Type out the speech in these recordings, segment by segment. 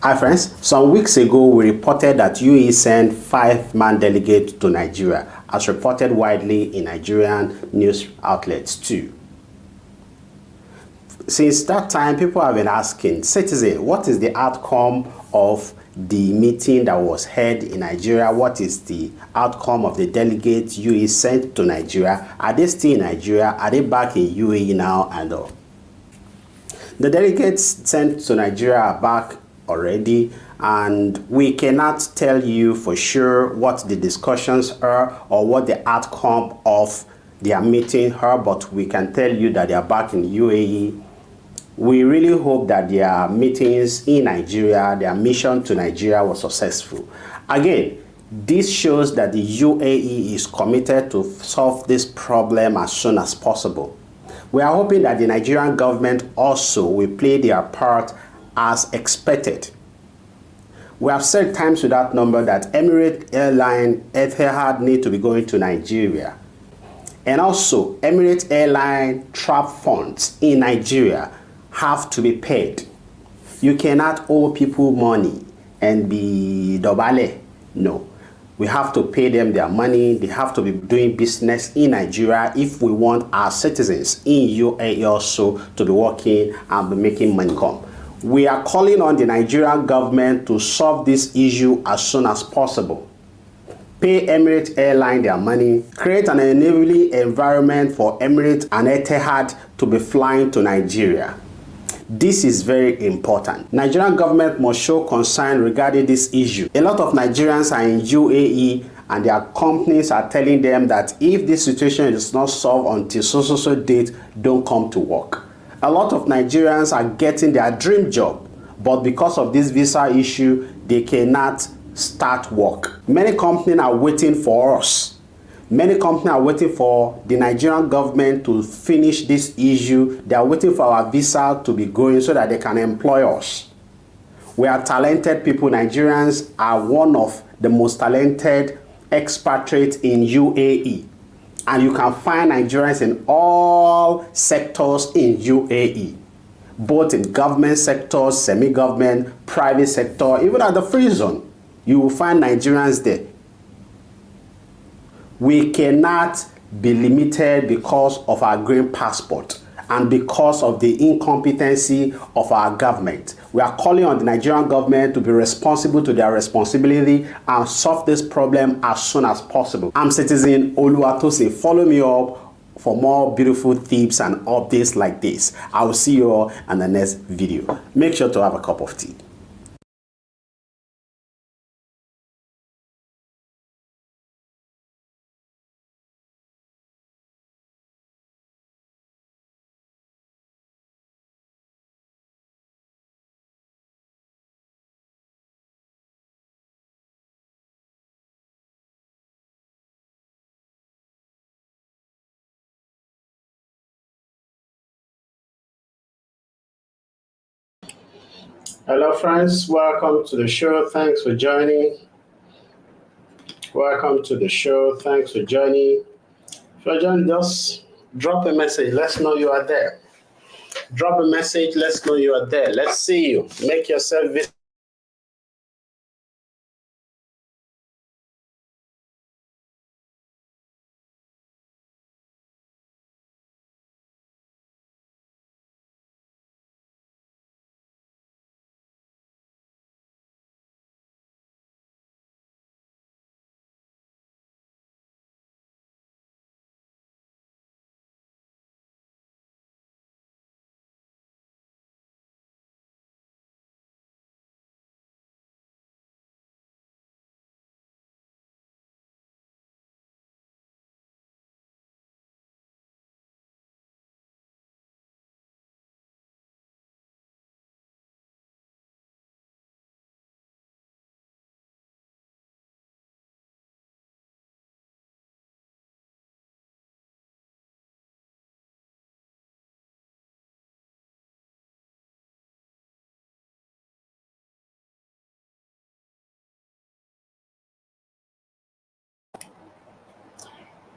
Hi friends, some weeks ago we reported that UAE sent 5-man delegates to Nigeria, as reported widely in Nigerian news outlets too. Since that time, people have been asking, citizen, what is the outcome of the meeting that was held in Nigeria? What is the outcome of the delegates UAE sent to Nigeria? Are they still in Nigeria? Are they back in UAE now and all? The delegates sent to Nigeria are back already, and we cannot tell you for sure what the discussions are or what the outcome of their meeting are, but we can tell you that they are back in UAE. We really hope that their meetings in Nigeria, their mission to Nigeria was successful. Again, this shows that the UAE is committed to solve this problem as soon as possible. We are hoping that the Nigerian government also will play their part as expected. We have said times without number that Emirates Airline, Etihad need to be going to Nigeria. And also, Emirates Airline trap funds in Nigeria have to be paid. You cannot owe people money and be dobale. No. We have to pay them their money. They have to be doing business in Nigeria if we want our citizens in UAE also to be working and be making money come. We are calling on the Nigerian government to solve this issue as soon as possible. Pay Emirates Airline their money, create an enabling environment for Emirates and Etihad to be flying to Nigeria. This is very important. Nigerian government must show concern regarding this issue. A lot of Nigerians are in UAE and their companies are telling them that if this situation is not solved until so date, don't come to work. A lot of Nigerians are getting their dream job, but because of this visa issue, they cannot start work. Many companies are waiting for us. Many companies are waiting for the Nigerian government to finish this issue. They are waiting for our visa to be going so that they can employ us. We are talented people. Nigerians are one of the most talented expatriates in UAE. And you can find Nigerians in all sectors in UAE, both in government sectors, semi-government, private sector, even at the free zone. You will find Nigerians there. We cannot be limited because of our green passport and because of the incompetency of our government. We are calling on the Nigerian government to be responsible to their responsibility and solve this problem as soon as possible. I'm Citizen Oluwatosin. Follow me up for more beautiful tips and updates like this. I will see you all in the next video. Make sure to have a cup of tea. Hello friends, welcome to the show. Thanks for joining. Welcome to the show. Thanks for joining. If you're joining, just drop a message. Let's know you are there. Drop a message. Let's know you are there. Let's see you. Make yourself visible.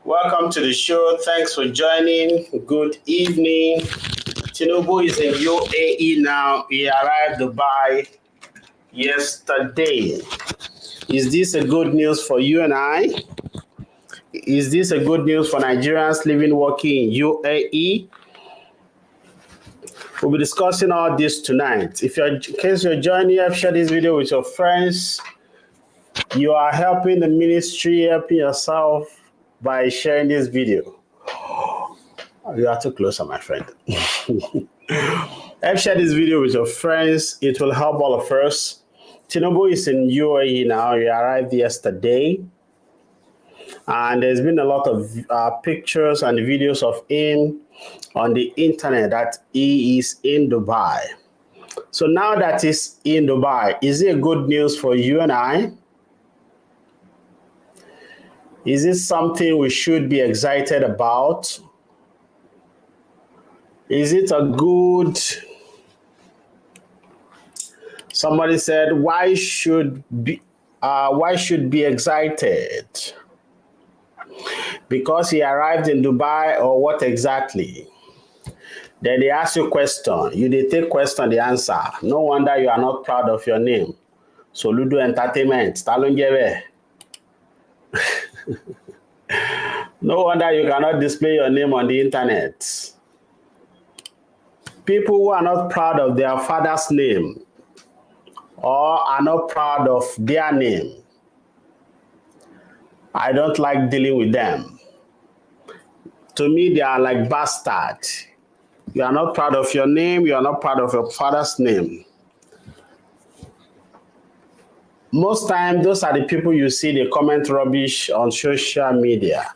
Welcome to the show. Thanks for joining. Good evening. Tinubu is in UAE now. He arrived Dubai yesterday. Is this a good news for you and I? Is this a good news for Nigerians living, working in UAE? We'll be discussing all this tonight. In case you're joining, share this video with your friends. You are helping the ministry, helping yourself by sharing this video. You are too close, my friend. Share this video with your friends. It will help all of us. Tinubu is in UAE now. He arrived yesterday. And there's been a lot of pictures and videos of him on the internet that he is in Dubai. So now that he's in Dubai, is it good news for you and I? Is it something we should be excited about? Is it a good... Somebody said, why should be excited? Because he arrived in Dubai, or what exactly? Then they ask you a question. You they take question, the answer. No wonder you are not proud of your name. So Ludo Entertainment, Talungebe. No wonder you cannot display your name on the internet. People who are not proud of their father's name or are not proud of their name, I don't like dealing with them. To me, they are like bastards. You are not proud of your name. You are not proud of your father's name. Most times, those are the people you see, they comment rubbish on social media.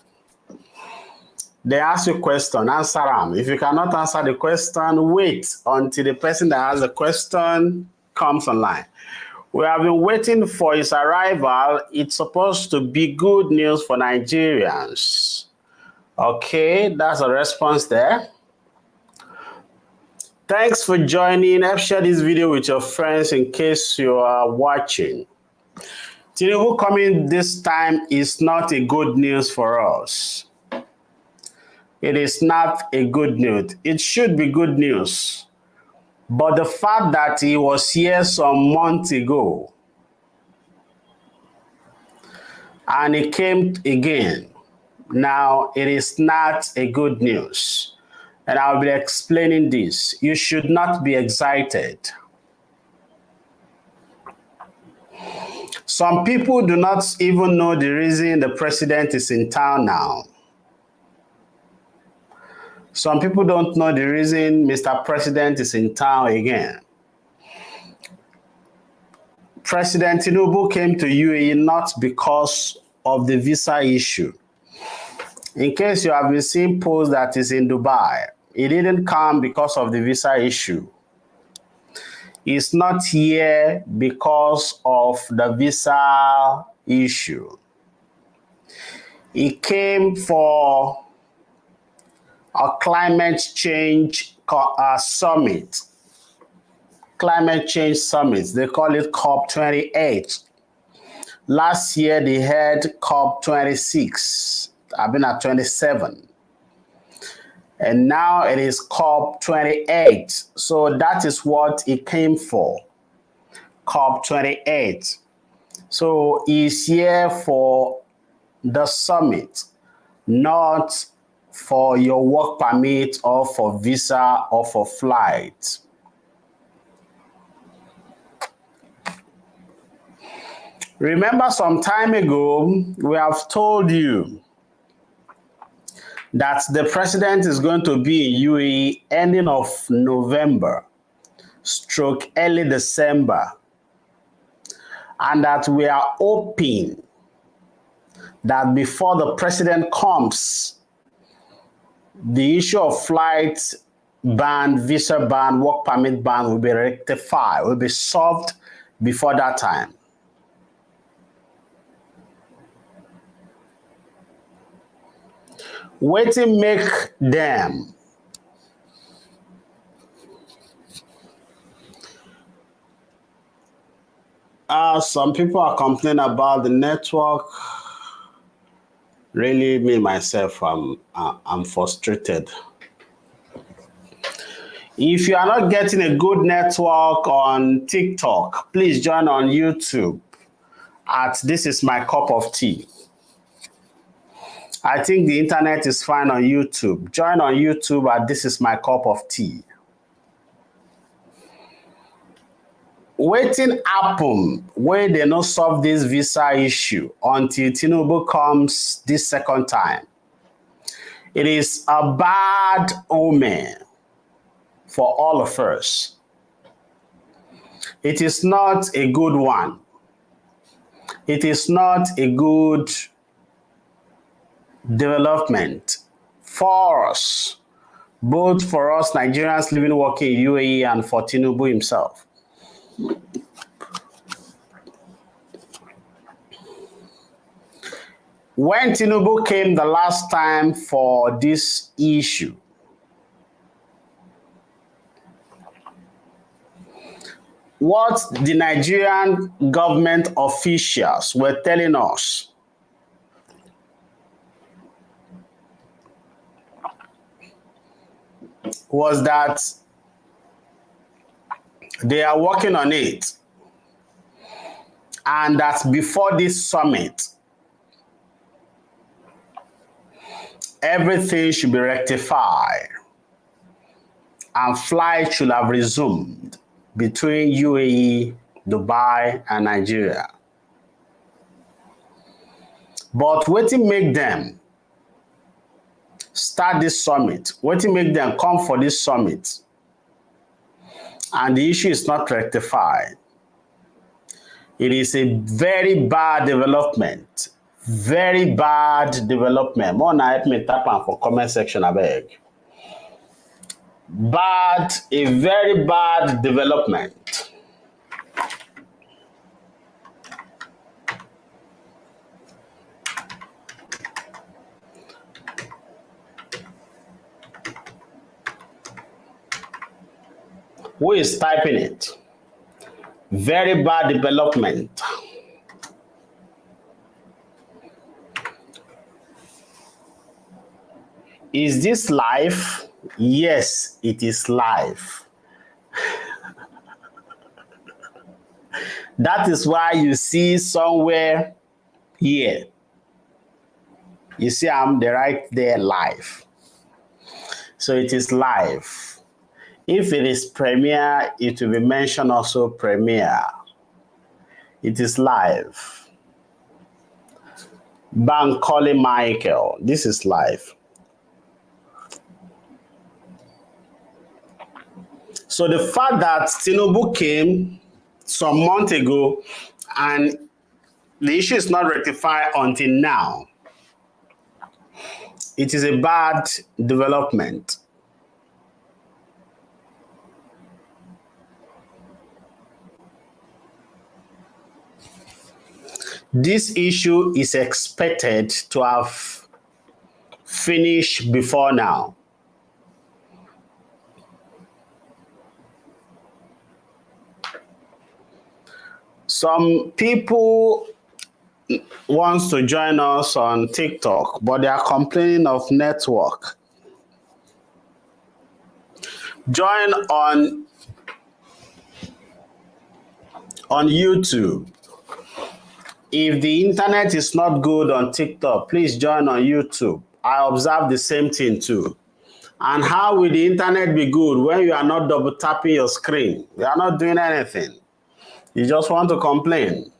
They ask you a question, answer them. If you cannot answer the question, wait until the person that has the question comes online. We have been waiting for his arrival. It's supposed to be good news for Nigerians. Okay, that's a response there. Thanks for joining. I've shared this video with your friends in case you are watching. Tinubu coming this time is not a good news for us. It is not a good news. It should be good news. But the fact that he was here some months ago and he came again, now it is not a good news. And I'll be explaining this. You should not be excited. Some people do not even know the reason the president is in town now. Some people don't know the reason Mr. President is in town again. President Tinubu came to UAE not because of the visa issue. In case you have been seeing posts that is in Dubai, he didn't come because of the visa issue. He's not here because of the visa issue. He came for a climate change summit. Climate change summit. They call it COP28. Last year they had COP26. I've been at 27. And now it is COP28. So that is what it came for. COP28. So he's here for the summit, not for your work permit or for visa or for flight. Remember some time ago, we have told you that the president is going to be in UAE ending of November, stroke early December, and that we are hoping that before the president comes, the issue of flight ban, visa ban, work permit ban will be rectified, will be solved before that time. Waiting make them. Some people are complaining about the network. Really, me myself, I'm frustrated. If you are not getting a good network on TikTok, please join on YouTube at This Is My Cup of Tea. I think the internet is fine on YouTube. Join on YouTube at This Is My Cup of Tea. Wetin happen wey they no solve this visa issue until Tinubu comes this second time? It is a bad omen for all of us. It is not a good one. It is not a good development for us, both for us Nigerians living working in UAE and for Tinubu himself. When Tinubu came the last time for this issue, what the Nigerian government officials were telling us was that they are working on it, and that before this summit, everything should be rectified and flights should have resumed between UAE, Dubai, and Nigeria. But wetin make them start this summit? Wetin make them come for this summit? And the issue is not rectified. It is a very bad development. Very bad development. More na help me tap am for comment section, abeg. Bad, a very bad development. Who is typing it? Very bad development. Is this live? Yes, it is live. That is why you see somewhere here. You see I'm right there live. So it is live. If it is premiere, it will be mentioned also premiere. It is live. Bankole Michael, this is live. So the fact that Tinubu came some months ago and the issue is not rectified until now, it is a bad development. This issue is expected to have finished before now. Some people want to join us on TikTok, but they are complaining of network. Join on YouTube. If the internet is not good on TikTok, please join on YouTube. I observe the same thing too. And how will the internet be good when you are not double tapping your screen? You are not doing anything. You just want to complain.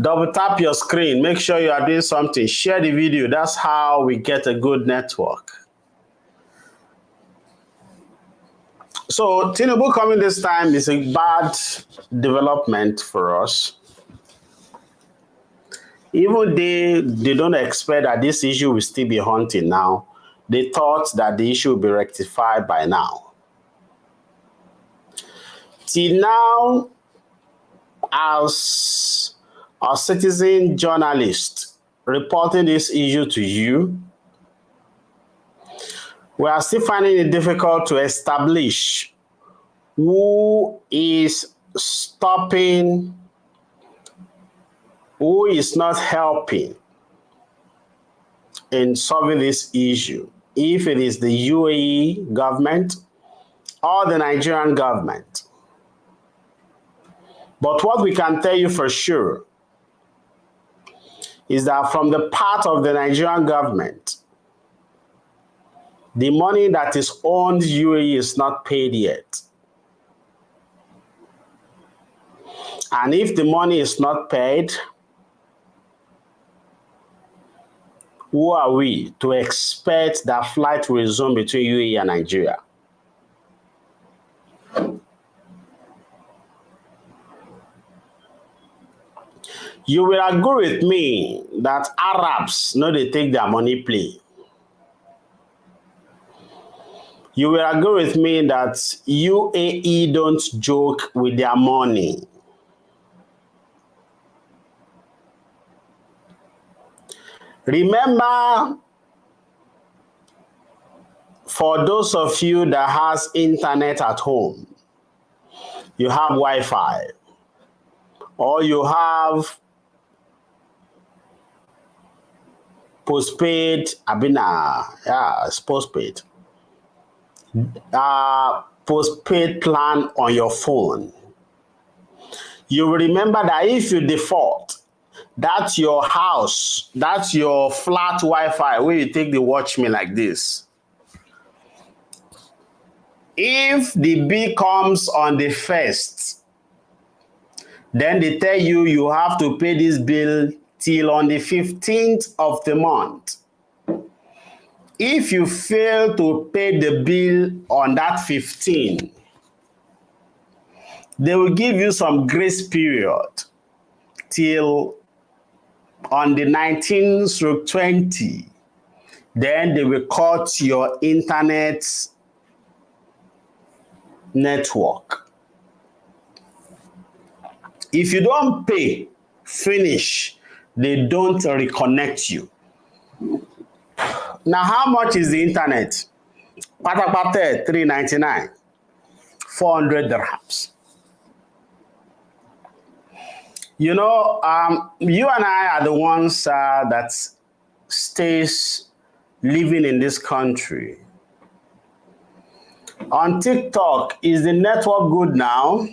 Double tap your screen. Make sure you are doing something. Share the video. That's how we get a good network. So Tinubu coming this time is a bad development for us. Even they don't expect that this issue will still be haunting now. They thought that the issue will be rectified by now. Till now, as a citizen journalist reporting this issue to you, we are still finding it difficult to establish who is stopping, who is not helping in solving this issue. If it is the UAE government, or the Nigerian government. But what we can tell you for sure is that from the part of the Nigerian government, the money that is owed UAE is not paid yet. And if the money is not paid, who are we to expect that flight will resume between UAE and Nigeria? You will agree with me that Arabs know they take their money play. You will agree with me that UAE don't joke with their money. Remember, for those of you that has internet at home, you have Wi-Fi, or you have postpaid, it's postpaid. Postpaid plan on your phone. You will remember that if you default, that's your house, that's your flat Wi-Fi where you take the watch me like this. If the bill comes on the 1st, then they tell you you have to pay this bill till on the 15th of the month. If you fail to pay the bill on that 15, they will give you some grace period till on the 19th through 20. Then they will cut your internet network. If you don't pay, finish, they don't reconnect you. Now, how much is the internet? Patapate, $3.99, 400 dirhams. You know, you and I are the ones that stays living in this country. On TikTok, is the network good now?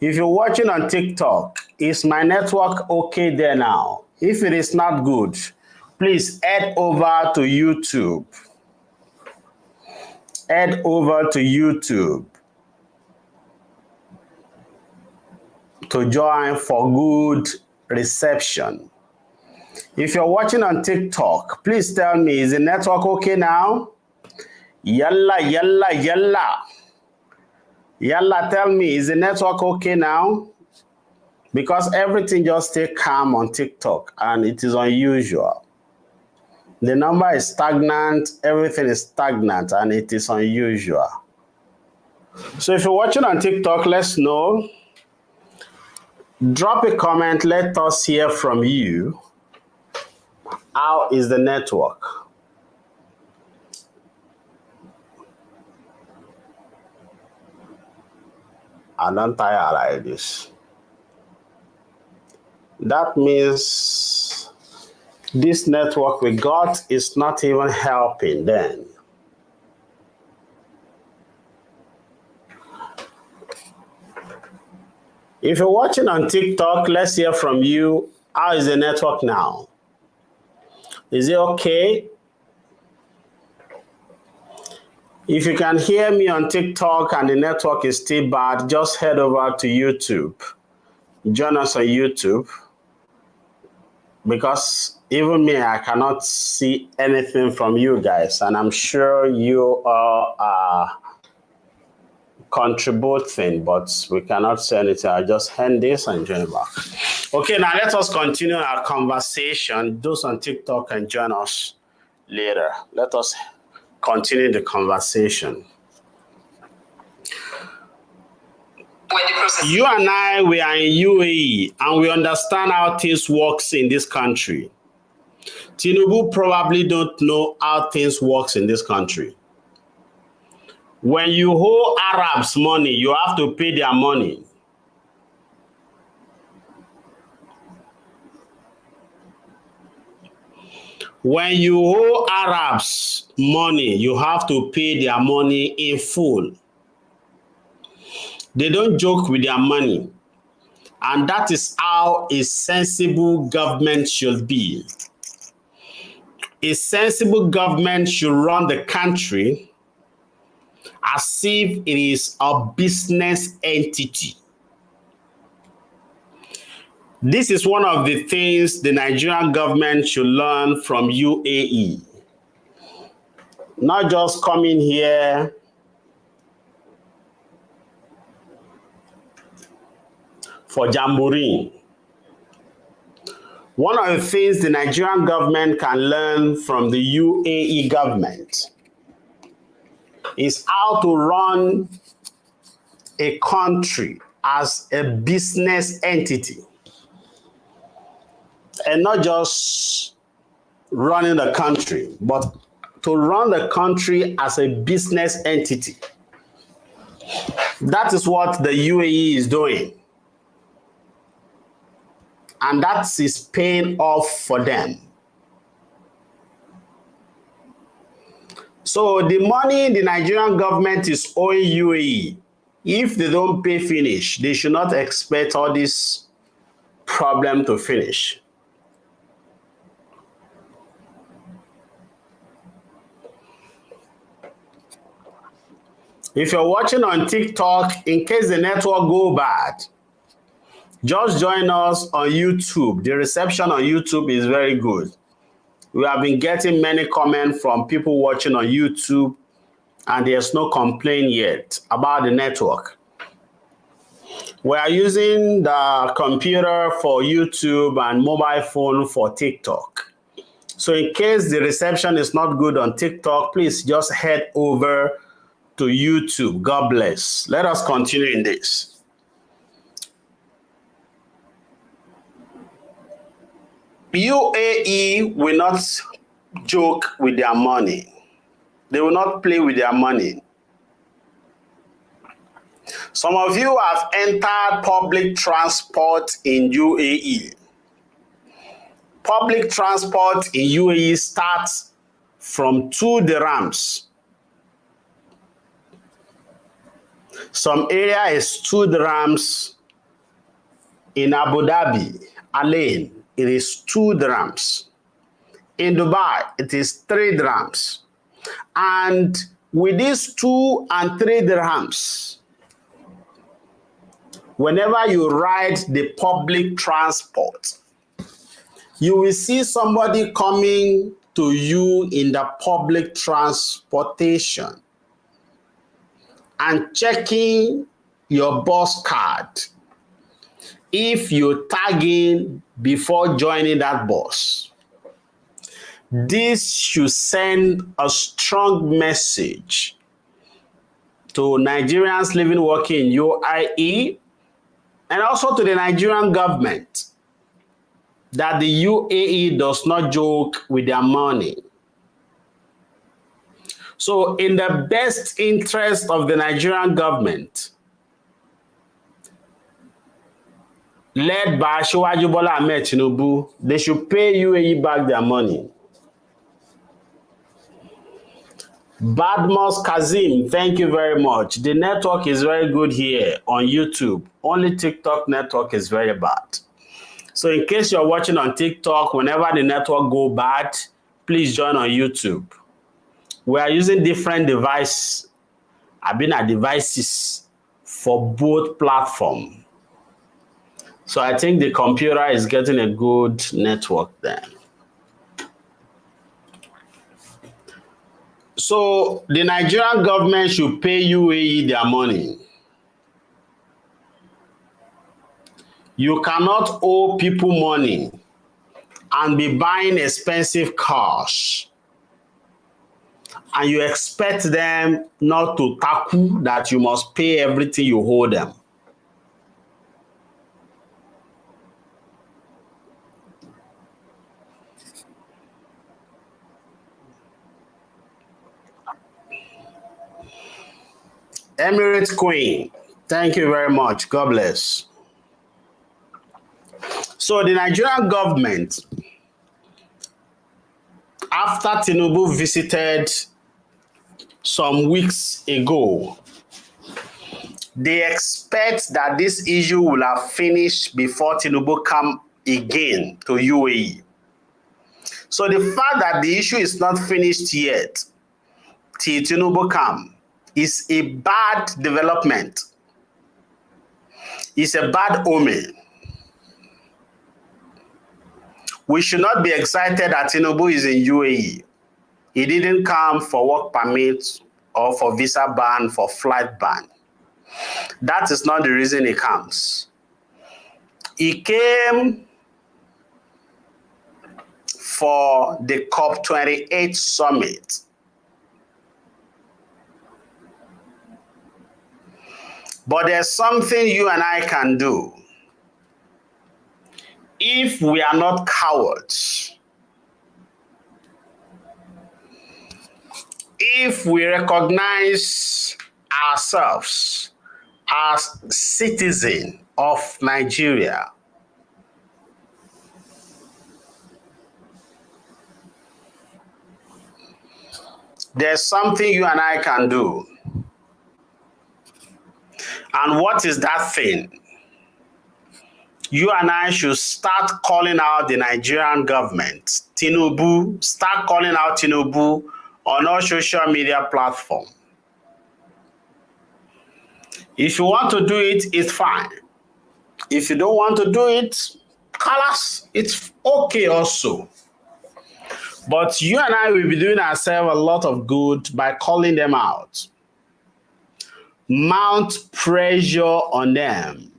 If you're watching on TikTok, is my network okay there now? If it is not good, please head over to YouTube. Head over to YouTube to join for good reception. If you're watching on TikTok, please tell me, is the network okay now? Yalla, yalla, yalla. Yalla, tell me, is the network okay now? Because everything just stay calm on TikTok and it is unusual. The number is stagnant, everything is stagnant and it is unusual. So if you're watching on TikTok, let's know. Drop a comment, let us hear from you. How is the network? I don't tire like this. That means this network we got is not even helping then. If you're watching on TikTok, let's hear from you. How is the network now? Is it okay? If you can hear me on TikTok and the network is still bad, just head over to YouTube. Join us on YouTube. Because even me, I cannot see anything from you guys. And I'm sure you are contributing, but we cannot say anything. I'll just end this and join back. Okay, now let us continue our conversation. Those on TikTok can join us later. Let us continue the conversation. You and I, we are in UAE and we understand how things works in this country. Tinubu probably don't know how things works in this country. When you owe Arabs money, you have to pay their money. When you owe Arabs money, you have to pay their money in full. They don't joke with their money. And that is how a sensible government should be. A sensible government should run the country as if it is a business entity. This is one of the things the Nigerian government should learn from UAE. Not just coming here for jamboree. One of the things the Nigerian government can learn from the UAE government is how to run a country as a business entity and not just running the country, but to run the country as a business entity. That is what the UAE is doing. And that is paying off for them. So the money the Nigerian government is owing UAE, if they don't pay finish, they should not expect all this problem to finish. If you're watching on TikTok, in case the network go bad, just join us on YouTube. The reception on YouTube is very good. We have been getting many comments from people watching on YouTube, and there's no complaint yet about the network. We are using the computer for YouTube and mobile phone for TikTok. So in case the reception is not good on TikTok, please just head over to YouTube. God bless. Let us continue in this. UAE will not joke with their money. They will not play with their money. Some of you have entered public transport in UAE. Public transport in UAE starts from 2 dirhams. Some area is 2 dirhams. In Abu Dhabi, Alain, it is 2 dirhams. In Dubai, it is 3 dirhams. And with these 2 and 3 dirhams, whenever you ride the public transport, you will see somebody coming to you in the public transportation and checking your bus card if you tag in before joining that bus. This should send a strong message to Nigerians living, working in UAE, and also to the Nigerian government that the UAE does not joke with their money. So in the best interest of the Nigerian government, led by Asiwaju Bola Ahmed Tinubu, they should pay UAE back their money. Badmos Kazim, thank you very much. The network is very good here on YouTube. Only TikTok network is very bad. So in case you're watching on TikTok, whenever the network go bad, please join on YouTube. We are using different devices for both platforms. So I think the computer is getting a good network there. So the Nigerian government should pay UAE their money. You cannot owe people money and be buying expensive cars, and you expect them not to tackle that you must pay everything you owe them. Emirates Queen, thank you very much. God bless. So the Nigerian government, after Tinubu visited some weeks ago, They expect that this issue will have finished before Tinubu come again to UAE. So the fact that the issue is not finished yet till Tinubu come is a bad development. It's a bad omen. We should not be excited that Tinubu is in UAE. He didn't come for work permit or for visa ban, for flight ban. That is not the reason he comes. He came for the COP28 summit. But there's something you and I can do. If we are not cowards, if we recognize ourselves as citizens of Nigeria, there's something you and I can do. And what is that thing? You and I should start calling out the Nigerian government, Tinubu, start calling out Tinubu on all social media platforms. If you want to do it, it's fine. If you don't want to do it, kalas, it's okay also. But you and I will be doing ourselves a lot of good by calling them out. Mount pressure on them.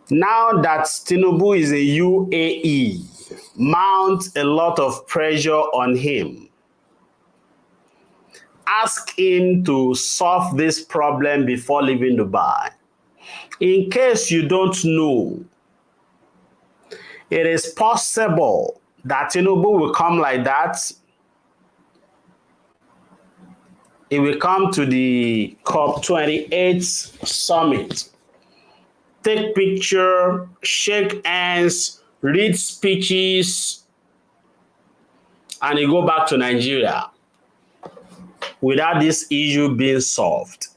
Now that Tinubu is in UAE, mount a lot of pressure on him. Ask him to solve this problem before leaving Dubai. In case you don't know, it is possible that Tinubu will come like that. He will come to the COP28 summit, take picture, shake hands, read speeches, and he go back to Nigeria without this issue being solved.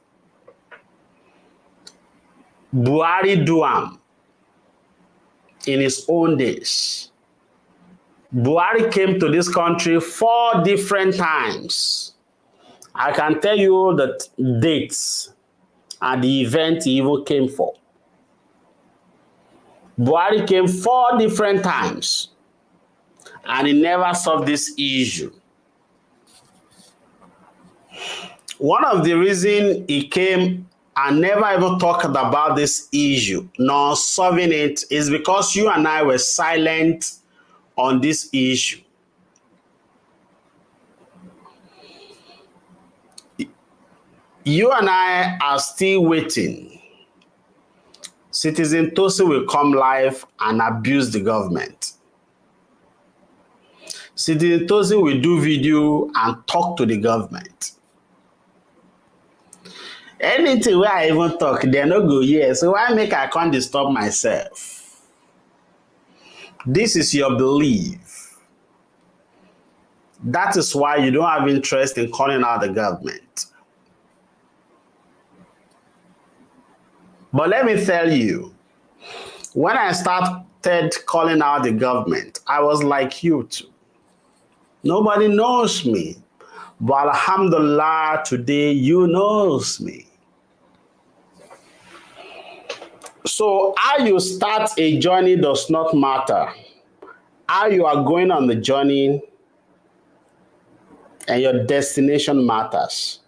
Buhari do am in his own days. Buhari came to this country 4 different times. I can tell you the dates and the event he even came for. Buhari came 4 different times and he never solved this issue. One of the reasons he came and never even talked about this issue, nor solving it, is because you and I were silent on this issue. You and I are still waiting. Citizen Tosi will come live and abuse the government. Citizen Tosi will do video and talk to the government. Anything where I even talk, they no go here. So why make I can't disturb myself? This is your belief. That is why you don't have interest in calling out the government. But let me tell you, when I started calling out the government, I was like you too. Nobody knows me. But alhamdulillah, today you knows me. So how you start a journey does not matter. How you are going on the journey and your destination matters.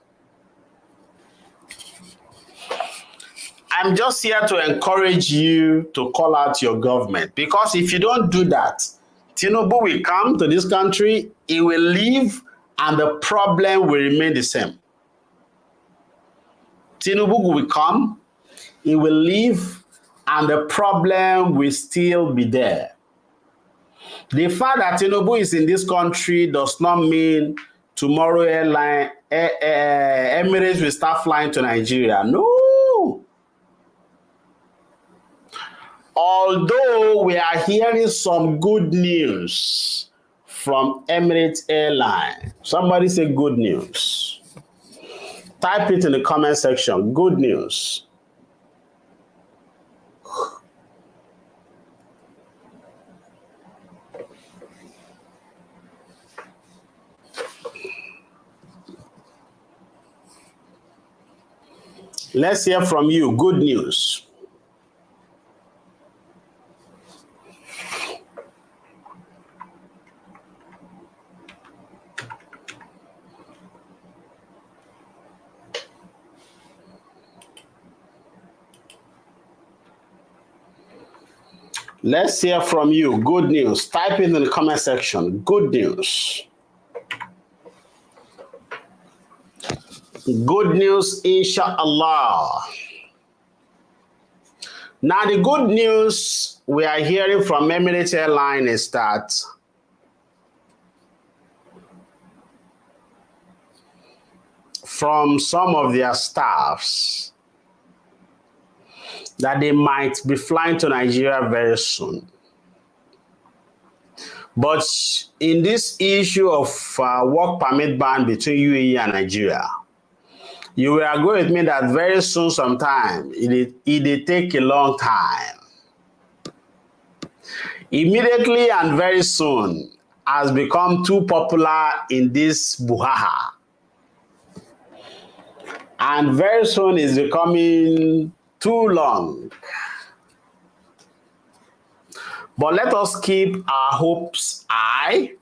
I'm just here to encourage you to call out your government, because if you don't do that, Tinubu will come to this country, he will leave, and the problem will remain the same. Tinubu will come, he will leave, and the problem will still be there. The fact that Tinubu is in this country does not mean tomorrow Emirates will start flying to Nigeria. No. Although we are hearing some good news from Emirates Airline. Somebody say good news. Type it in the comment section. Good news. Let's hear from you. Good news. Let's hear from you. Good news. Type it in the comment section. Good news. Good news, inshallah. Now, the good news we are hearing from Emirates Airline is that from some of their staffs that they might be flying to Nigeria very soon. But in this issue of work permit ban between UAE and Nigeria, you will agree with me that very soon sometime, it take a long time. Immediately and very soon has become too popular in this buhaha. And very soon is becoming too long. But let us keep our hopes high.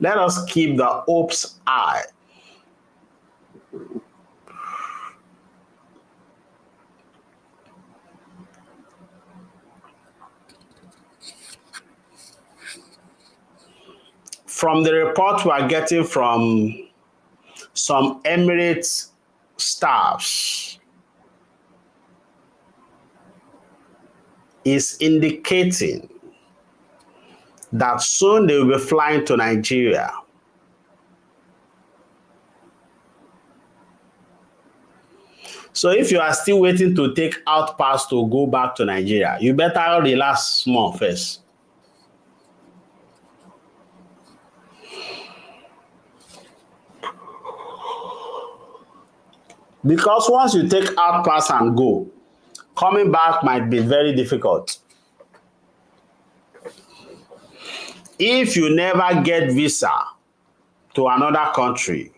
Let us keep the hopes high. From the report we are getting from some Emirates staffs, is indicating that soon they will be flying to Nigeria. So if you are still waiting to take out pass to go back to Nigeria, you better relax small first. Because once you take out pass and go, coming back might be very difficult. If you never get visa to another country,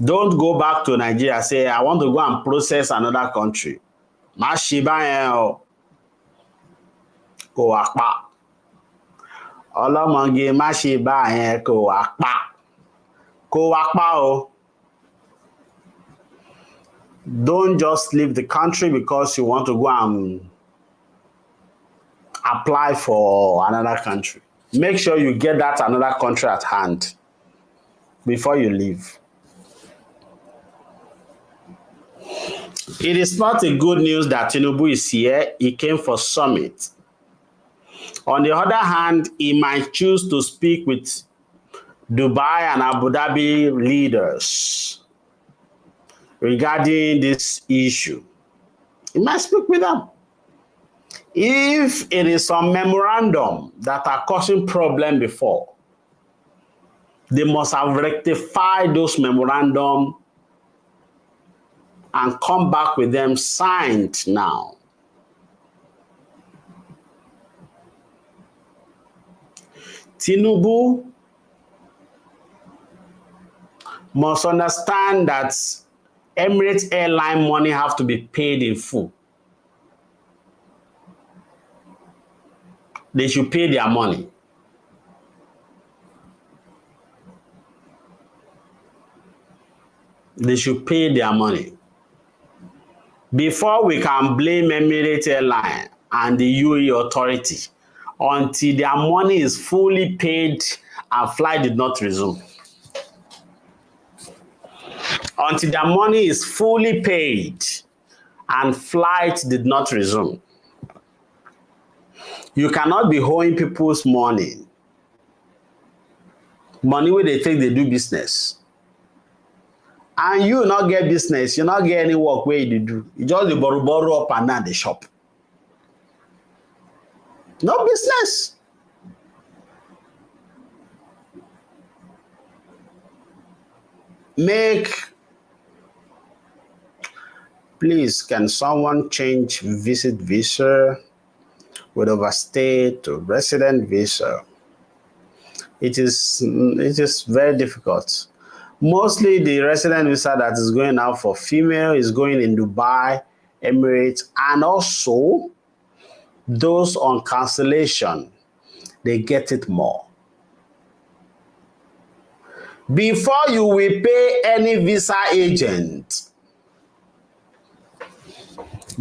don't go back to Nigeria. Say, I want to go and process another country. Mashiba ko apa. Olomonge mashiba ko apa. Ko apa o. Don't just leave the country because you want to go and apply for another country. Make sure you get that another country at hand before you leave. It is not a good news that Tinubu is here. He came for summit. On the other hand, he might choose to speak with Dubai and Abu Dhabi leaders regarding this issue. He might speak with them. If it is some memorandum that are causing problem before, they must have rectified those memorandum and come back with them signed now. Tinubu must understand that Emirates Airline money have to be paid in full. They should pay their money. They should pay their money. Before we can blame Emirates Airline and the UAE authority, until their money is fully paid and flight did not resume. Until their money is fully paid and flight did not resume. You cannot be owing people's money. Money where they take, they do business. And you not get business, you not get any work where you do. You just borrow up and down the shop. No business. Please, can someone change visit visa with overstay to resident visa? It is very difficult. Mostly the resident visa that is going out for female is going in Dubai, Emirates, and also those on cancellation, they get it more. Before you will pay any visa agent,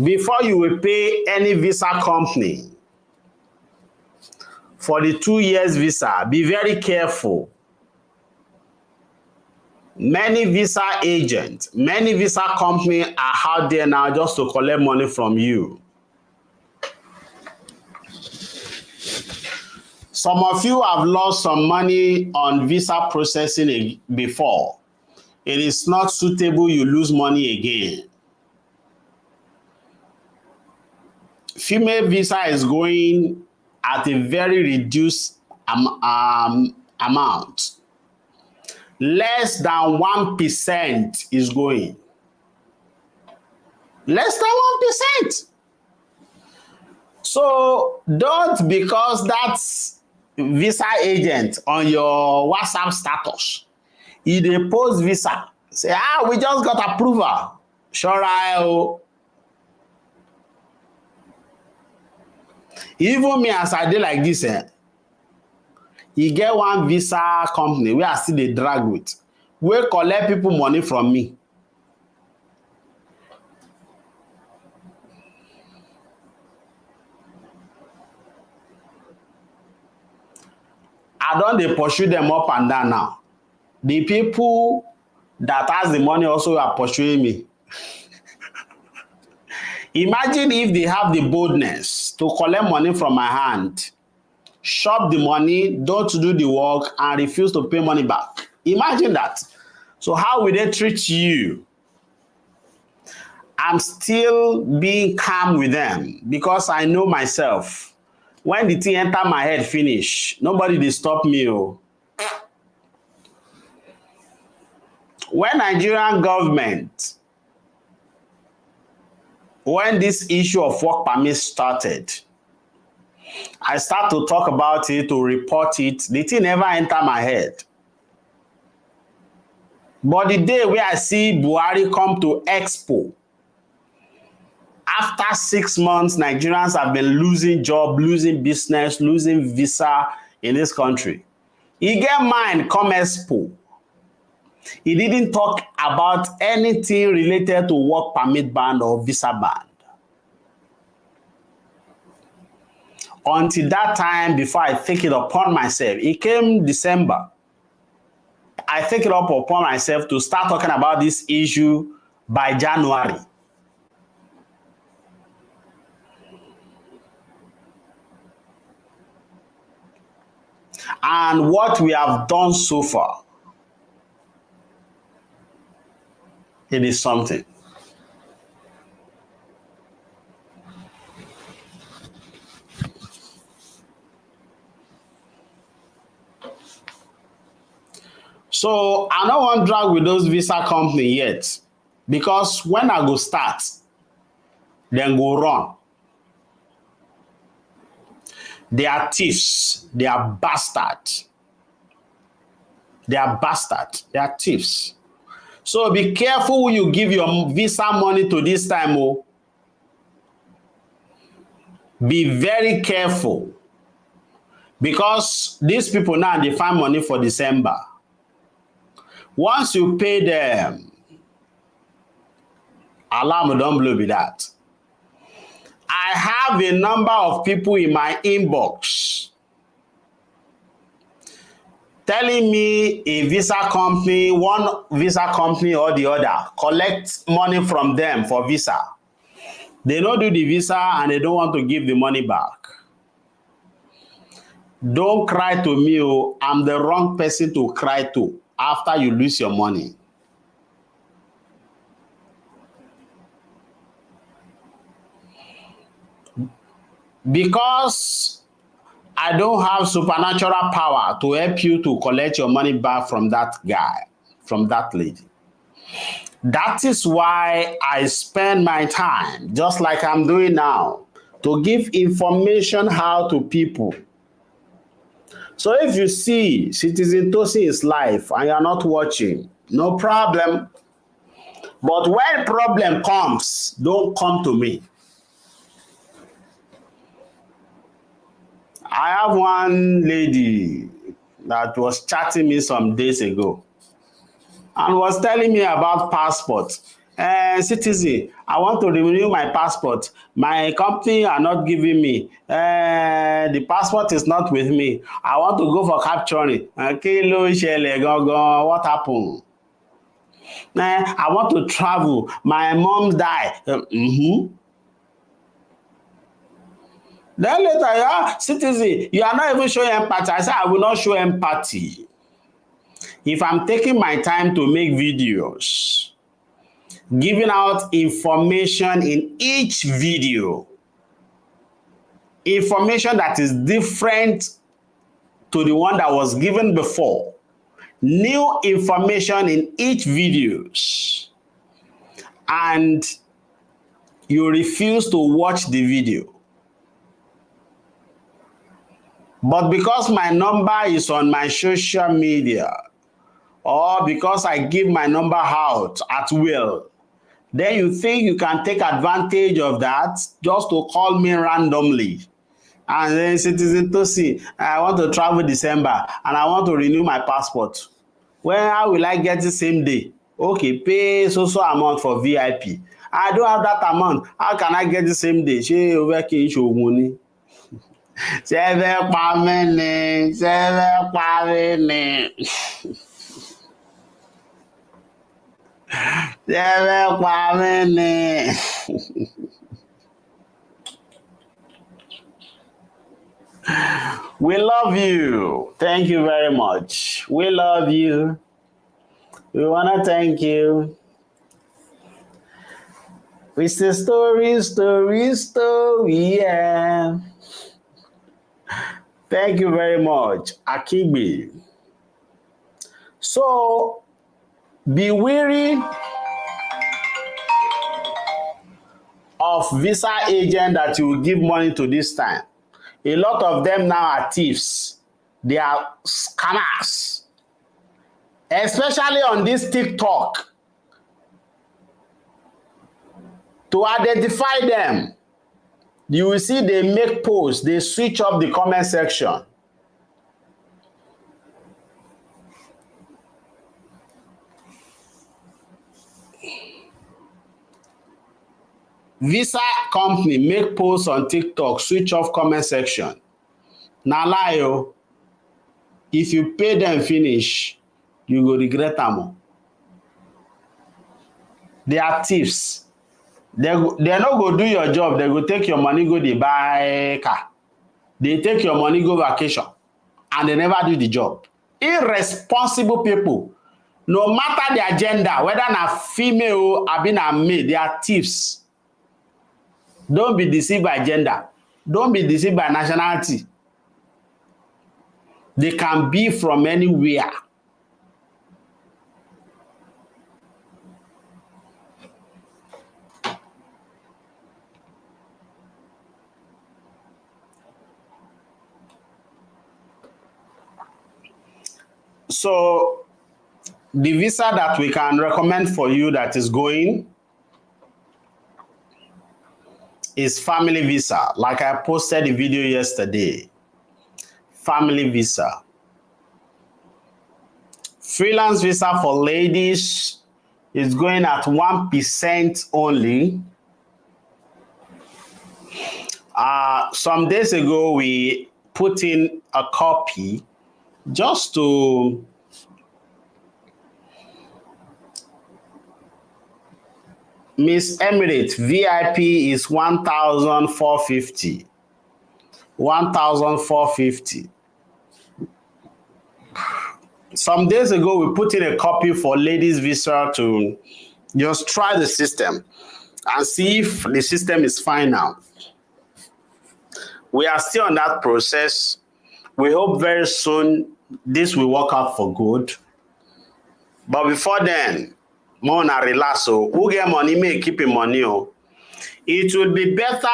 before you will pay any visa company for the 2 years visa, be very careful. Many visa agents, many visa companies are out there now just to collect money from you. Some of you have lost some money on visa processing before. It is not suitable you lose money again. Female visa is going at a very reduced amount. Less than 1% is going. Less than 1%. So don't, because that's visa agent on your WhatsApp status, if they post visa, say, we just got approval. Sure, even me as I did like this, you get one visa company where I still dey drag with, wey collect people money from me. I don dey pursue them up and down now. The people that has the money also are pursuing me. Imagine if they have the boldness to collect money from my hand, shop the money, don't do the work, and refuse to pay money back. Imagine that. So how will they treat you? I'm still being calm with them because I know myself. When the thing enter my head finish, nobody dey stop me. When Nigerian government, when this issue of work permit started, I start to talk about it, to report it. The thing never enter my head. But the day where I see Buhari come to Expo, after 6 months, Nigerians have been losing job, losing business, losing visa in this country. He get mind come Expo. He didn't talk about anything related to work permit ban or visa ban. Until that time, before I take it upon myself, it came December. I take it up upon myself to start talking about this issue by January. And what we have done so far, it is something. So I don't want to drag with those visa company yet, because when I go start, then go run. They are thieves. They are bastards. They are bastards. They are thieves. So be careful who you give your visa money to this time. Oh. Be very careful. Because these people now, they find money for December. Once you pay them, alarm don't blow with that. I have a number of people in my inbox telling me a visa company, one visa company or the other, collect money from them for visa. They don't do the visa and they don't want to give the money back. Don't cry to me. Oh, I'm the wrong person to cry to after you lose your money. Because I don't have supernatural power to help you to collect your money back from that guy, from that lady. That is why I spend my time, just like I'm doing now, to give information out to people. So if you see Citizen Tosin's life and you're not watching, no problem. But when problem comes, don't come to me. I have one lady that was chatting me some days ago and was telling me about passport. Citizen, I want to renew my passport. My company are not giving me. The passport is not with me. I want to go for capturing. What happened? I want to travel. My mom died. Then later, Citizen, you are not even showing empathy. I said, I will not show empathy. If I'm taking my time to make videos, giving out information in each video, information that is different to the one that was given before, new information in each videos, and you refuse to watch the video. But because my number is on my social media, or because I give my number out at will, then you think you can take advantage of that just to call me randomly. And then Citizen Tosin, I want to travel December and I want to renew my passport. Well, how will I get the same day? Okay, pay so amount for VIP. I don't have that amount. How can I get the same day? Ṣé o fẹ́ kí n ṣoògùn ni? Ṣé ẹ fẹ́ pa mí ni? Ṣé ẹ fẹ́ pa mí ni? Ṣé ẹ fẹ́ pa mí ni? We love you. Thank you very much. We love you. We want to thank you. We say story, yeah. Thank you very much, Akibi. So, be wary of visa agent that you will give money to this time. A lot of them now are thieves. They are scammers. Especially on this TikTok. To identify them, you will see they make posts, they switch up the comment section. Visa company make posts on TikTok, switch off comment section. Na lie o. If you pay them finish, you go regret am. They are thieves. They no go do your job. They go take your money, go dey buy car. They take your money, go vacation. And they never do the job. Irresponsible people. No matter the agenda, whether na female or na male, they are thieves. Don't be deceived by gender. Don't be deceived by nationality. They can be from anywhere. So, the visa that we can recommend for you that is going is family visa. Like I posted a video yesterday. Family visa. Freelance visa for ladies is going at 1% only. Some days ago, we put in a copy just to Miss Emirates VIP is 1,450. 1,450. Some days ago, we put in a copy for ladies visa to just try the system and see if the system is fine now. We are still on that process. We hope very soon this will work out for good. But before then, more na relax. So who get money may keep your money. Oh. It will be better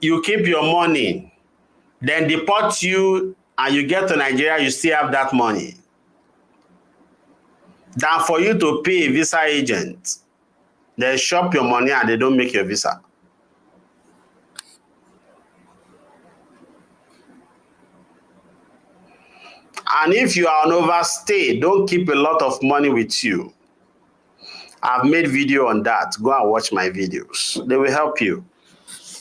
you keep your money than deport you and you get to Nigeria, you still have that money, than for you to pay a visa agent. They shop your money and they don't make your visa. And if you are on overstay, don't keep a lot of money with you. I've made video on that. Go and watch my videos. They will help you.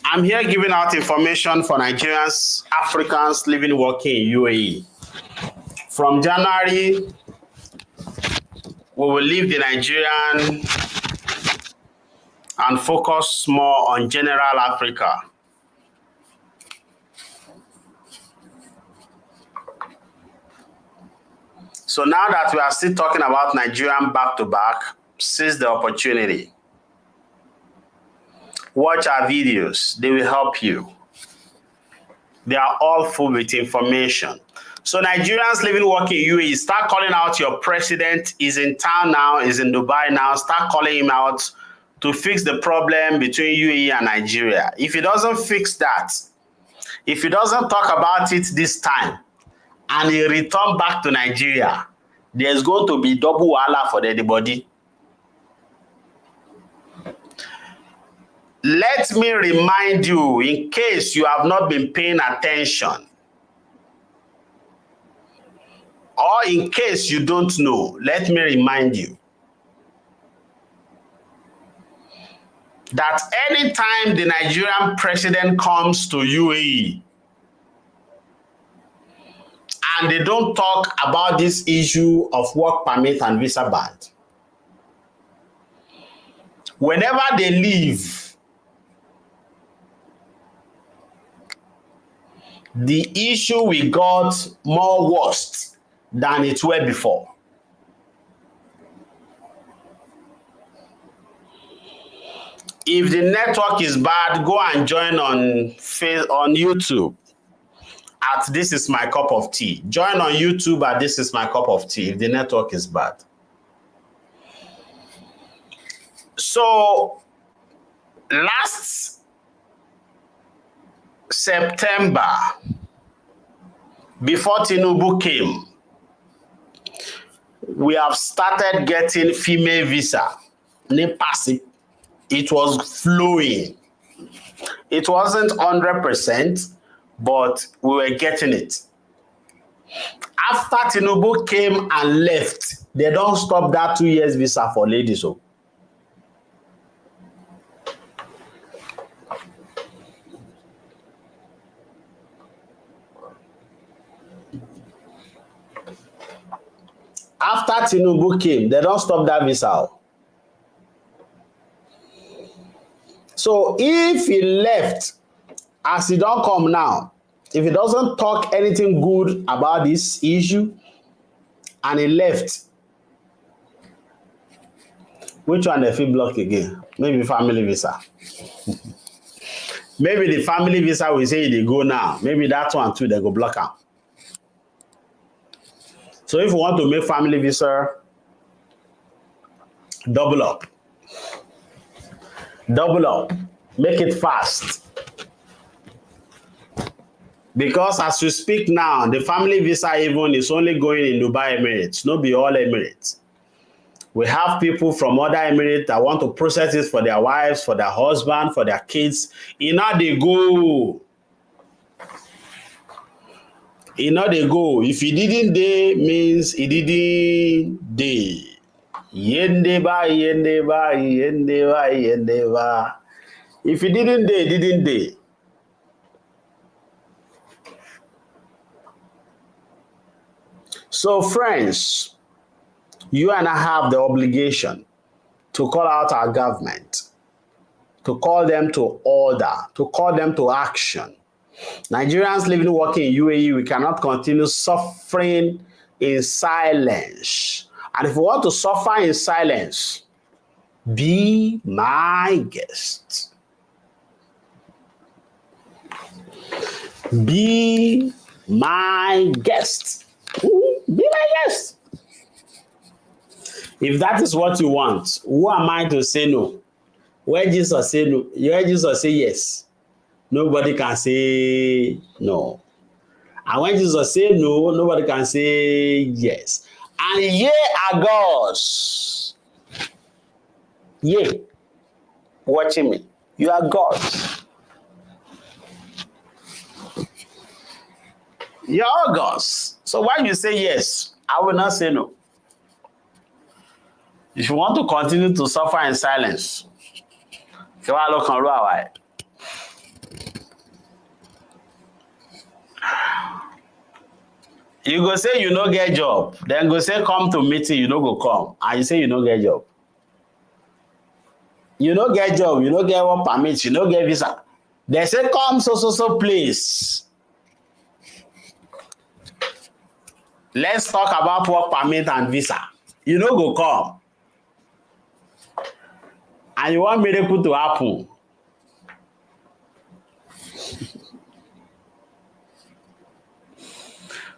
I'm here giving out information for Nigerians, Africans living, working in UAE. From January, we will leave the Nigerian and focus more on general Africa. So now that we are still talking about Nigerian back to back, seize the opportunity. Watch our videos, they will help you. They are all full with information. So Nigerians living, working in UAE, start calling out your president. He's in town now, he's in Dubai now. Start calling him out to fix the problem between UAE and Nigeria. If he doesn't fix that, if he doesn't talk about it this time, and he return back to Nigeria, there's going to be double wahala for everybody. Let me remind you, in case you have not been paying attention, or in case you don't know, let me remind you that anytime the Nigerian president comes to UAE, and they don't talk about this issue of work permit and visa ban, whenever they leave, the issue we got more worse than it were before. If the network is bad, go and join on YouTube at This Is My Cup of Tea. Join on YouTube at This Is My Cup of Tea if the network is bad. So last September, before Tinubu came, we have started getting female visa. It was flowing. It wasn't 100%, but we were getting it. After Tinubu came and left, they don't stop that 2 years visa for ladies. So after Tinubu came, they don't stop that visa. So if he left, as he don't come now, if he doesn't talk anything good about this issue, and he left, which one they feel block again? Maybe family visa. Maybe the family visa will say they go now. Maybe that one too, they go block out. So if you want to make family visa, double up. Double up. Make it fast. Because as we speak now, the family visa even is only going in Dubai Emirates, not be all Emirates. We have people from other Emirates that want to process it for their wives, for their husband, for their kids. Now they go. They go. If he didn't day, means he didn't day. Yendeba, yendeba, yendeba, yendeba. If he didn't day, didn't day. So friends, you and I have the obligation to call out our government, to call them to order, to call them to action. Nigerians living, working in UAE, we cannot continue suffering in silence. And if we want to suffer in silence, be my guest. Be my guest. Be my guest. If that is what you want, who am I to say no? When Jesus say no, when Jesus say yes, nobody can say no. And when Jesus say no, nobody can say yes. And ye are gods. Ye, watching me. You are gods. You are all gods. So when you say yes, I will not say no. If you want to continue to suffer in silence, you go say you no get job, then go say come to meeting, you no go come, and you say you no get job. You no get job, you no get work permit, you no get visa. They say come so place. Let's talk about work permit and visa. You no go come. And you want miracle to happen.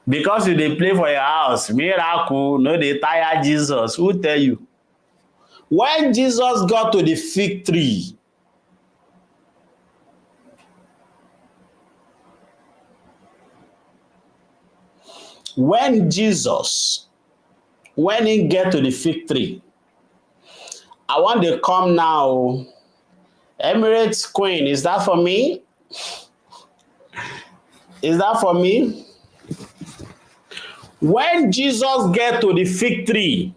Because you dey play for your house, miracle, no dey tire Jesus. Who tell you? When Jesus got to the fig tree, when he get to the fig tree, I want to come now. Emirates Queen, is that for me? Is that for me? When Jesus get to the fig tree,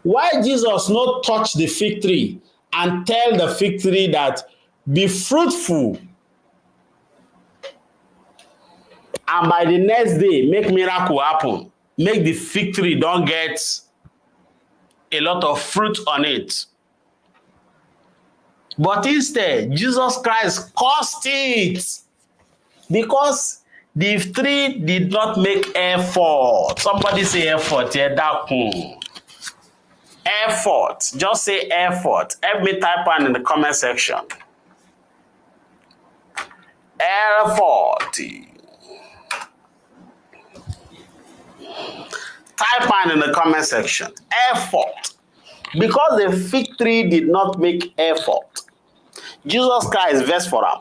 why Jesus not touch the fig tree and tell the fig tree that be fruitful, and by the next day make miracle happen, make the fig tree don't get a lot of fruit on it? But instead, Jesus Christ caused it because the tree did not make effort. Somebody say effort. Yeah, that effort. Just say effort. Help me type on in the comment section. Effort. Type on in the comment section. Effort. Because the fig tree did not make effort, Jesus Christ vex for am.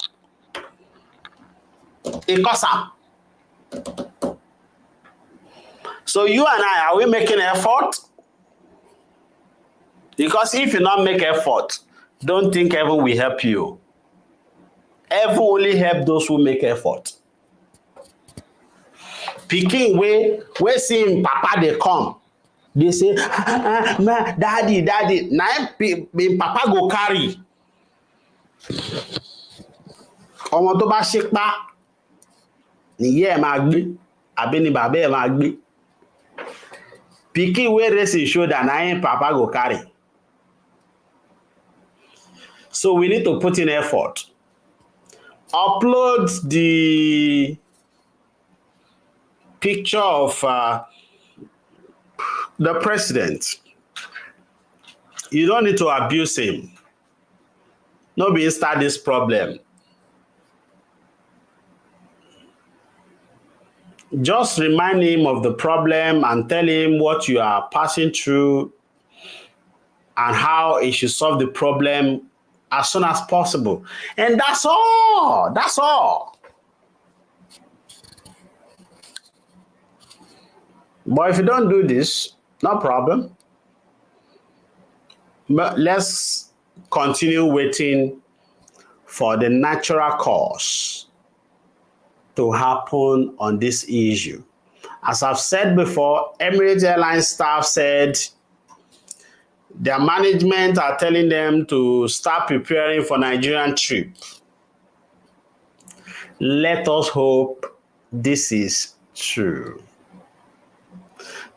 He curse am. So you and I, are we making effort? Because if you not make effort, don't think heaven will help you. Heaven only help those who make effort. Pikin wey see him papa dey come, dey say daddy na him papa go carry. Ọmọ tó bá ṣípá nìyẹ́ ẹ̀ máa gbé àbí ni bàbá ẹ̀ máa gbé. Pikin wey raise him shoulder na him papa go carry. So we need to put in effort. Upload the picture of the president. You don't need to abuse him. Nobody start this problem. Just remind him of the problem and tell him what you are passing through and how he should solve the problem as soon as possible. And that's all. That's all. But if you don't do this, no problem. But let's continue waiting for the natural cause to happen on this issue. As I've said before, Emirates Airlines staff said their management are telling them to start preparing for Nigerian trip. Let us hope this is true.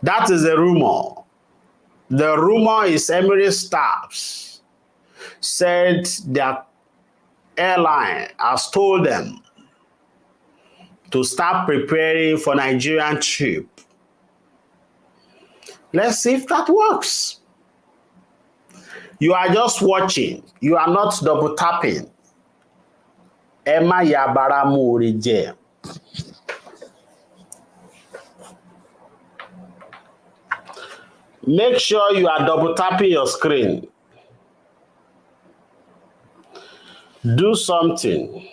That is a rumor. The rumor is Emirates staffs said their airline has told them to start preparing for Nigerian trip. Let's see if that works. You are just watching. You are not double tapping. Emma Yabara Murije. Make sure you are double tapping your screen. Do something.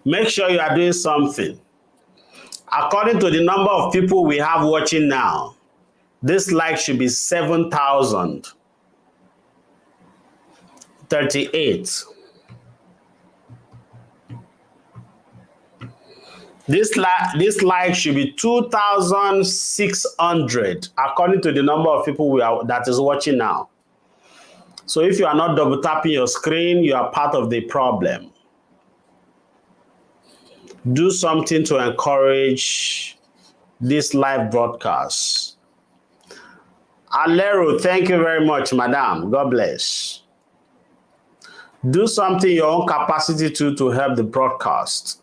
Make sure you are doing something. According to the number of people we have watching now, this like should be 7,038. This like should be 2,600 according to the number of people that is watching now. So if you are not double tapping your screen, you are part of the problem. Do something to encourage this live broadcast. Alero, thank you very much, madam. God bless. Do something in your own capacity to help the broadcast.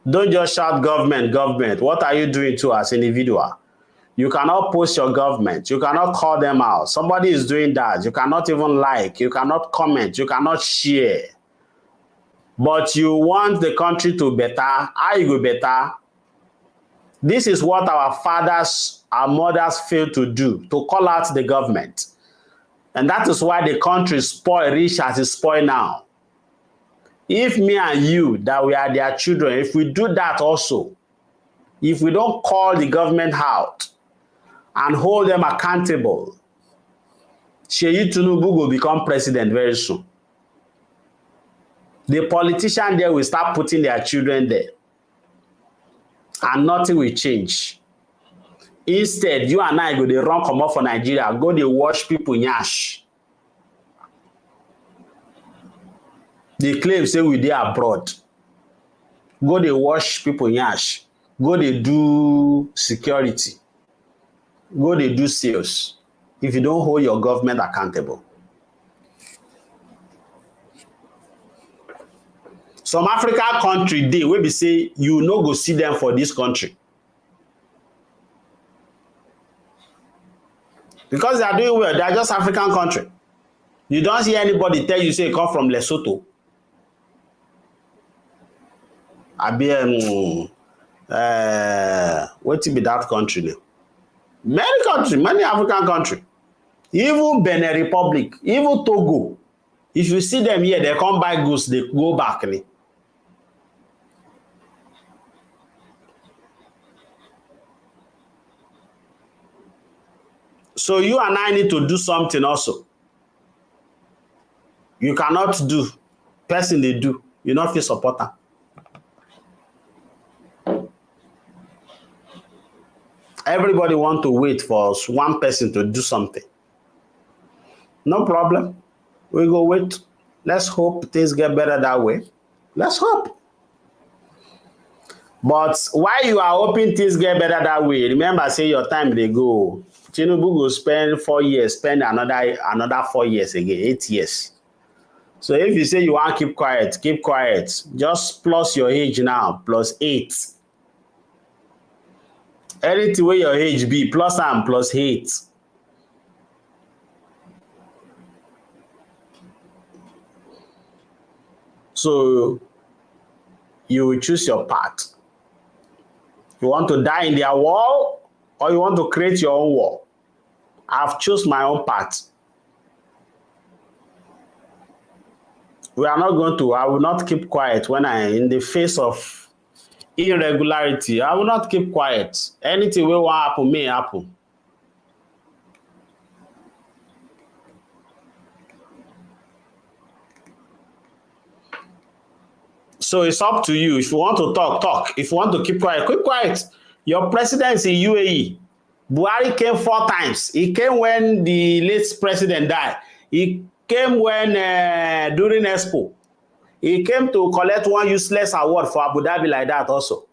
Don't just shout government, government. What are you doing to as an individual? You cannot post your government. You cannot call them out. Somebody is doing that. You cannot even like. You cannot comment. You cannot share. But you want the country to better. How you go better? This is what our fathers, our mothers failed to do, to call out the government. And that is why the country is spoiled, rich as it's spoiled now. If me and you, that we are their children, if we do that also, if we don't call the government out and hold them accountable, Tinubu will become president very soon. The politician there will start putting their children there. And nothing will change. Instead, you and I go dey run comot for Nigeria, go dey wash people nyash. They claim say we dey abroad. Go dey wash people nyash. Go dey do security. Go dey do sales. If you don't hold your government accountable. Some African country dey wey be say you no go see them for this country. Because they are doing well, they are just African country. You don't see anybody tell you say you come from Lesotho. What be that country now? Many countries, many African countries. Even Benin Republic, even Togo. If you see them here, they come buy goods, they go back. So you and I need to do something also. You cannot do. Person they do. You not feel supporter. Everybody want to wait for one person to do something. No problem. We go wait. Let's hope things get better that way. Let's hope. But while you are hoping things get better that way, remember say your time they go. Tinubu go spend 4 years, spend another 4 years again, 8 years. So if you say you want to keep quiet, keep quiet. Just plus your age now, plus 8. Anything where your age be, plus and plus 8. So you will choose your path. You want to die in their wall or you want to create your own wall? I've chosen my own path. We are not going to, I will not keep quiet when in the face of irregularity. I will not keep quiet. Anything will happen may happen. So it's up to you. If you want to talk, talk. If you want to keep quiet, keep quiet. Your president is in UAE. Buhari came 4 times. He came when the late president died. He came when during Expo. He came to collect one useless award for Abu Dhabi like that also.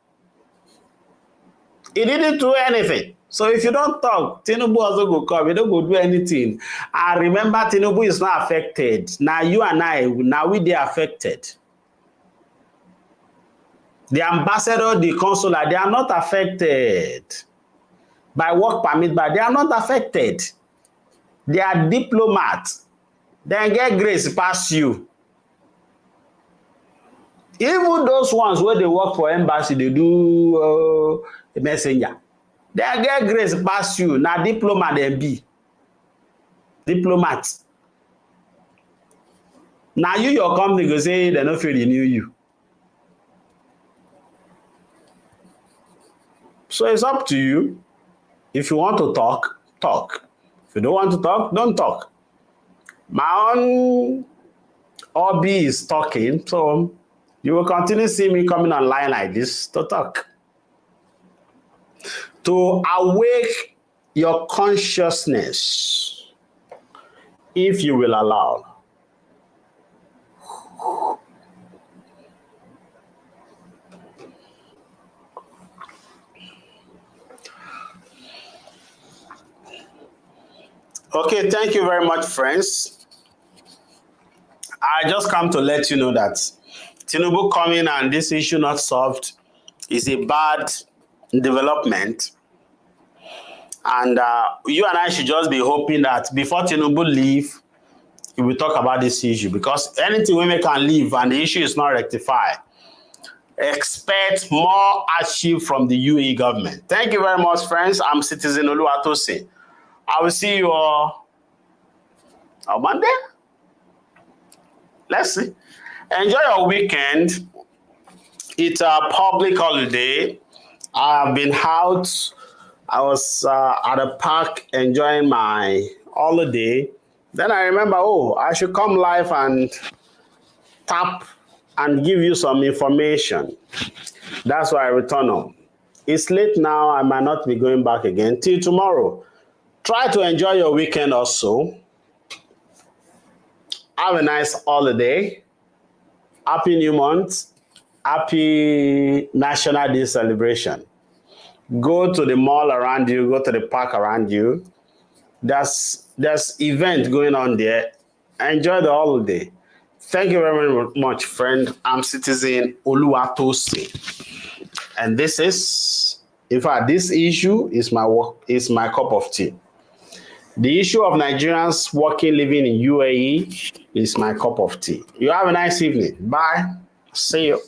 He didn't do anything. So if you don't talk, Tinubu also go come. You don't go do anything. And remember, Tinubu is not affected. Now you and I, now we are affected. The ambassador, the consular, they are not affected by work permit, but they are not affected. They are diplomats. They get grace past you. Even those ones where they work for embassy, they do messenger. They get grace pass you. Now diplomat they be. Diplomat. Now you, your company go say they no fit renew you. So it's up to you. If you want to talk, talk. If you don't want to talk, don't talk. My own hobby is talking, so you will continue seeing me coming online like this to talk. To awake your consciousness, if you will allow. Okay, thank you very much, friends. I just come to let you know that Tinubu coming and this issue not solved is a bad development. And you and I should just be hoping that before Tinubu leave, we will talk about this issue, because anything women can leave and the issue is not rectified, expect more achieve from the UAE government. Thank you very much, friends. I'm Citizen Oluwatosin. I will see you all on Monday. Let's see. Enjoy your weekend. It's a public holiday. I've been out. I was at a park enjoying my holiday. Then I remember, oh, I should come live and tap and give you some information. That's why I return home. It's late now. I might not be going back again till tomorrow. Try to enjoy your weekend also. Have a nice holiday. Happy New Month. Happy National Day celebration. Go to the mall around you. Go to the park around you. There's event going on there. Enjoy the holiday. Thank you very much, friend. I'm Citizen Oluwatosin. And this is, in fact, this issue is my cup of tea. The issue of Nigerians working, living in UAE is my cup of tea. You have a nice evening. Bye. See you.